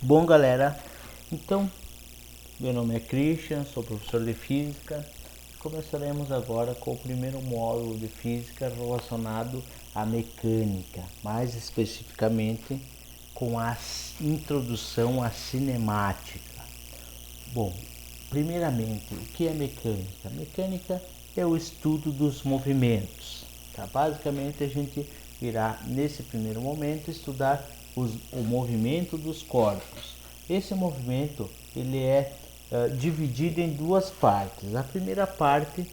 Bom, galera, então meu nome é Christian, sou professor de Física. Começaremos agora com o primeiro módulo de Física relacionado à mecânica, mais especificamente com a introdução à cinemática. Bom, primeiramente, o que é mecânica? Mecânica é o estudo dos movimentos. Tá? Basicamente, a gente irá, nesse primeiro momento, estudar o movimento dos corpos. Esse movimento ele é dividido em duas partes. A primeira parte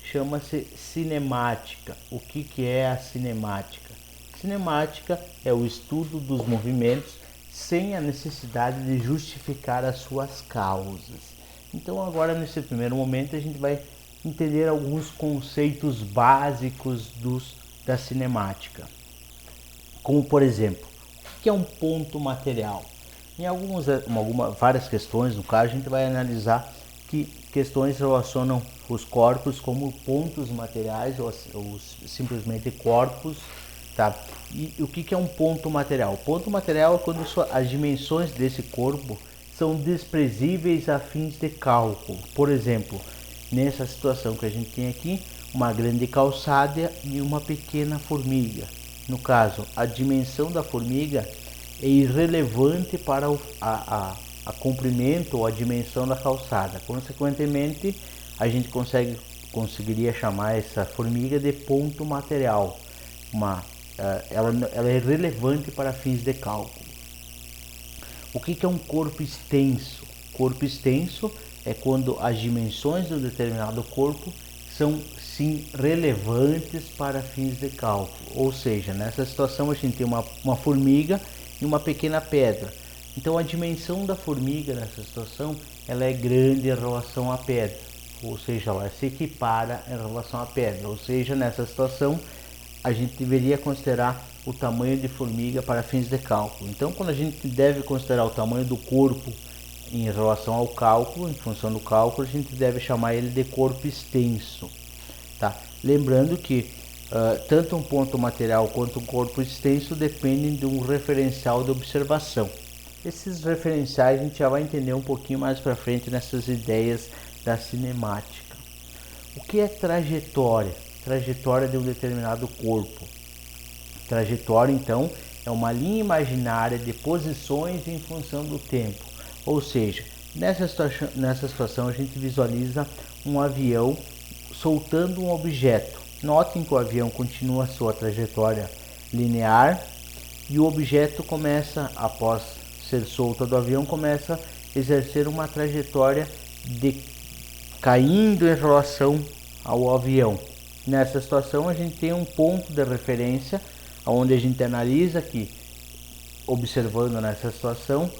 chama-se cinemática. O que é a cinemática? Cinemática é o estudo dos movimentos sem a necessidade de justificar as suas causas. Então agora nesse primeiro momento a gente vai entender alguns conceitos básicos da cinemática. Como por exemplo, o que é um ponto material? Em várias questões, no caso, a gente vai analisar que questões relacionam os corpos como pontos materiais ou simplesmente corpos, tá? E o que é um ponto material? O ponto material é quando as dimensões desse corpo são desprezíveis a fins de cálculo. Por exemplo, nessa situação que a gente tem aqui, uma grande calçada e uma pequena formiga. No caso, a dimensão da formiga é irrelevante para a comprimento ou a dimensão da calçada. Consequentemente, a gente conseguiria chamar essa formiga de ponto material. Ela é irrelevante para fins de cálculo. O que é um corpo extenso? Corpo extenso é quando as dimensões de um determinado corpo são sim relevantes para fins de cálculo. Ou seja, nessa situação a gente tem uma formiga e uma pequena pedra. Então a dimensão da formiga nessa situação ela é grande em relação à pedra, ou seja, ela se equipara em relação à pedra. Ou seja, nessa situação a gente deveria considerar o tamanho de formiga para fins de cálculo. Então quando a gente deve considerar o tamanho do corpo em relação ao cálculo, em função do cálculo, a gente deve chamar ele de corpo extenso. Tá? Lembrando que tanto um ponto material quanto um corpo extenso dependem de um referencial de observação. Esses referenciais a gente já vai entender um pouquinho mais para frente nessas ideias da cinemática. O que é trajetória? Trajetória de um determinado corpo. Trajetória, então, é uma linha imaginária de posições em função do tempo. Ou seja, nessa situação a gente visualiza um avião soltando um objeto. Notem que o avião continua a sua trajetória linear e o objeto começa, após ser solto do avião, começa a exercer uma trajetória caindo em relação ao avião. Nessa situação a gente tem um ponto de referência onde a gente analisa que, observando nessa situação,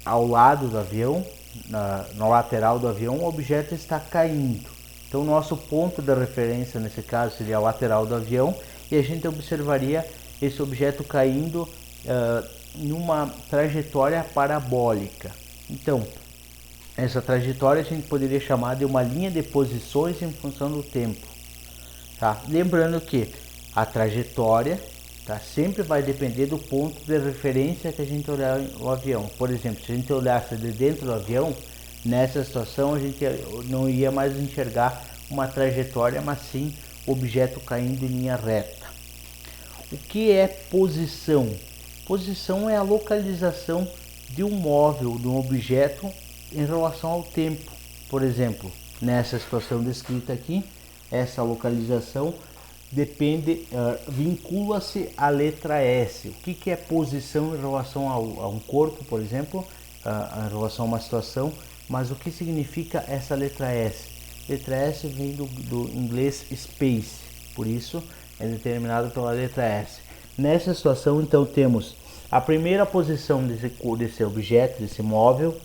ao lado do avião, na lateral do avião, o objeto está caindo. Então, nosso ponto de referência nesse caso seria a lateral do avião e a gente observaria esse objeto caindo numa trajetória parabólica. Então, essa trajetória a gente poderia chamar de uma linha de posições em função do tempo. Tá? Lembrando que a trajetória sempre vai depender do ponto de referência que a gente olhar o avião. Por exemplo, se a gente olhasse de dentro do avião, nessa situação a gente não ia mais enxergar uma trajetória, mas sim o objeto caindo em linha reta. O que é posição? Posição é a localização de um móvel, de um objeto em relação ao tempo. Por exemplo, nessa situação descrita aqui, essa localização vincula-se à letra S. O que é posição em relação a um corpo, por exemplo, em relação a uma situação? Mas o que significa essa letra S? Letra S vem do inglês space, por isso é determinado pela letra S. Nessa situação, então, temos a primeira posição desse objeto, desse móvel,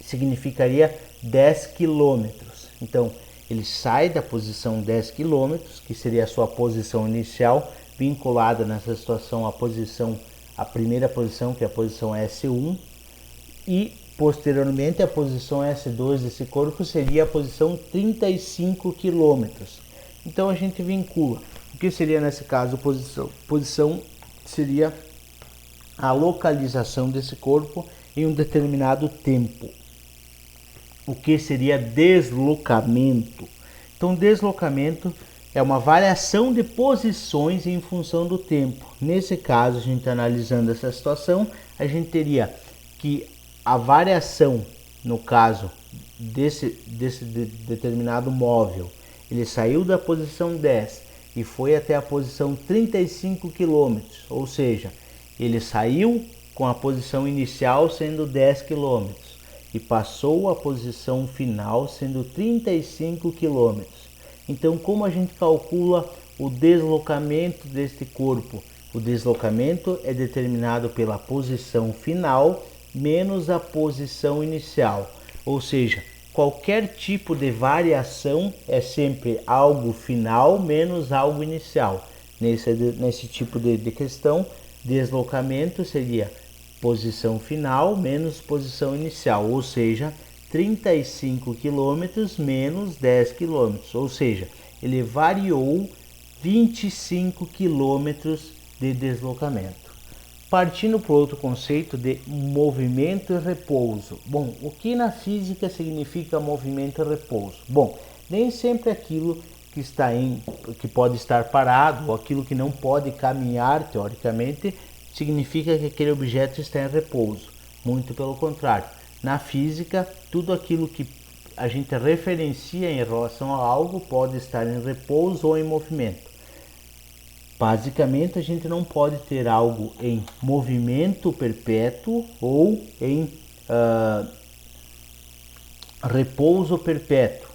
significaria 10 quilômetros. Então, ele sai da posição 10 quilômetros, que seria a sua posição inicial, vinculada nessa situação a primeira posição, que é a posição S1, e posteriormente a posição S2 desse corpo seria a posição 35 quilômetros. Então a gente vincula. O que seria nesse caso posição? Posição seria a localização desse corpo em um determinado tempo. O que seria deslocamento? Então, deslocamento é uma variação de posições em função do tempo. Nesse caso, a gente analisando essa situação, a gente teria que a variação, no caso desse determinado móvel, ele saiu da posição 10 e foi até a posição 35 km, ou seja, ele saiu com a posição inicial sendo 10 km e passou a posição final sendo 35 km. Então, como a gente calcula o deslocamento deste corpo? O deslocamento é determinado pela posição final menos a posição inicial, ou seja, qualquer tipo de variação é sempre algo final menos algo inicial. Nesse tipo de questão, deslocamento seria posição final menos posição inicial, ou seja, 35 km menos 10 km, ou seja, ele variou 25 km de deslocamento. Partindo para outro conceito de movimento e repouso. Bom, o que na física significa movimento e repouso? Bom, nem sempre aquilo que pode estar parado ou aquilo que não pode caminhar teoricamente significa que aquele objeto está em repouso. Muito pelo contrário. Na física, tudo aquilo que a gente referencia em relação a algo pode estar em repouso ou em movimento. Basicamente, a gente não pode ter algo em movimento perpétuo ou em repouso perpétuo.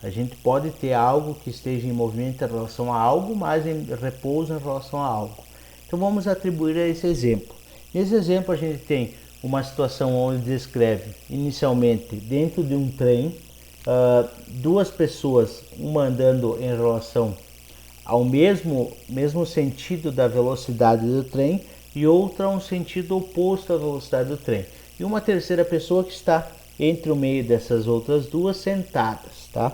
A gente pode ter algo que esteja em movimento em relação a algo, mas em repouso em relação a algo. Então vamos atribuir a esse exemplo. Nesse exemplo a gente tem uma situação onde descreve inicialmente dentro de um trem, duas pessoas, uma andando em relação ao mesmo sentido da velocidade do trem e outra um sentido oposto à velocidade do trem. E uma terceira pessoa que está entre o meio dessas outras duas sentadas, tá?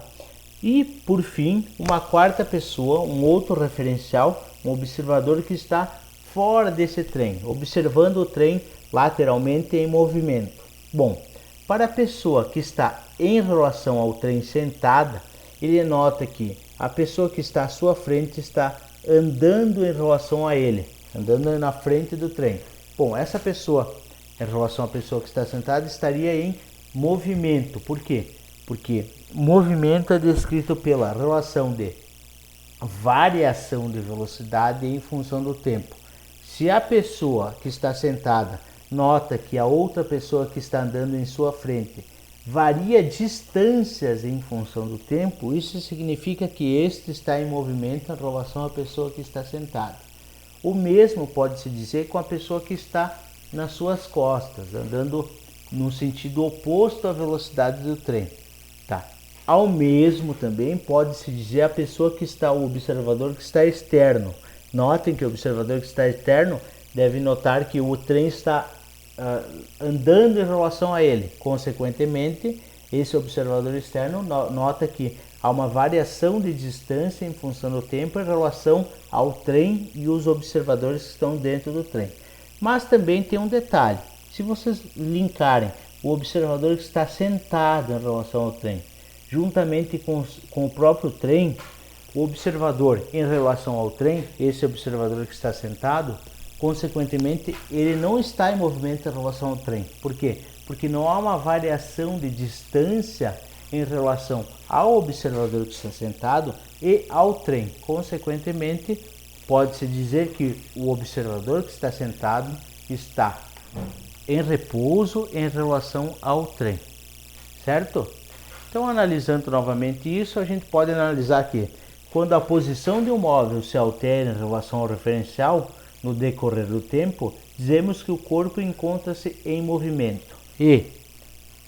E por fim, uma quarta pessoa, um outro referencial, um observador que está fora desse trem, observando o trem lateralmente em movimento. Bom, para a pessoa que está em relação ao trem sentada, ele nota que a pessoa que está à sua frente está andando em relação a ele, andando na frente do trem. Bom, essa pessoa, em relação à pessoa que está sentada, estaria em movimento. Por quê? Porque movimento é descrito pela relação de variação de velocidade em função do tempo. Se a pessoa que está sentada nota que a outra pessoa que está andando em sua frente varia distâncias em função do tempo, isso significa que este está em movimento em relação à pessoa que está sentada. O mesmo pode-se dizer com a pessoa que está nas suas costas, andando no sentido oposto à velocidade do trem. Tá. Ao mesmo também pode-se dizer a pessoa que está, o observador que está externo. Notem que o observador que está externo deve notar que o trem está andando em relação a ele. Consequentemente, esse observador externo nota que há uma variação de distância em função do tempo em relação ao trem e os observadores que estão dentro do trem. Mas também tem um detalhe: se vocês linkarem o observador que está sentado em relação ao trem juntamente com o próprio trem, o observador em relação ao trem, esse observador que está sentado, consequentemente, ele não está em movimento em relação ao trem. Por quê? Porque não há uma variação de distância em relação ao observador que está sentado e ao trem. Consequentemente, pode-se dizer que o observador que está sentado está em repouso em relação ao trem. Certo? Então, analisando novamente isso, a gente pode analisar que quando a posição de um móvel se altera em relação ao referencial, no decorrer do tempo, dizemos que o corpo encontra-se em movimento. E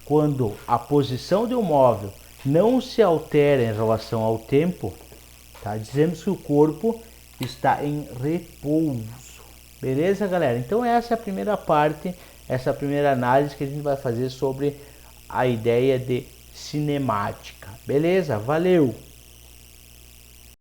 quando a posição de um móvel não se altera em relação ao tempo, tá? Dizemos que o corpo está em repouso. Beleza, galera? Então essa é a primeira parte, essa primeira análise que a gente vai fazer sobre a ideia de cinemática. Beleza? Valeu!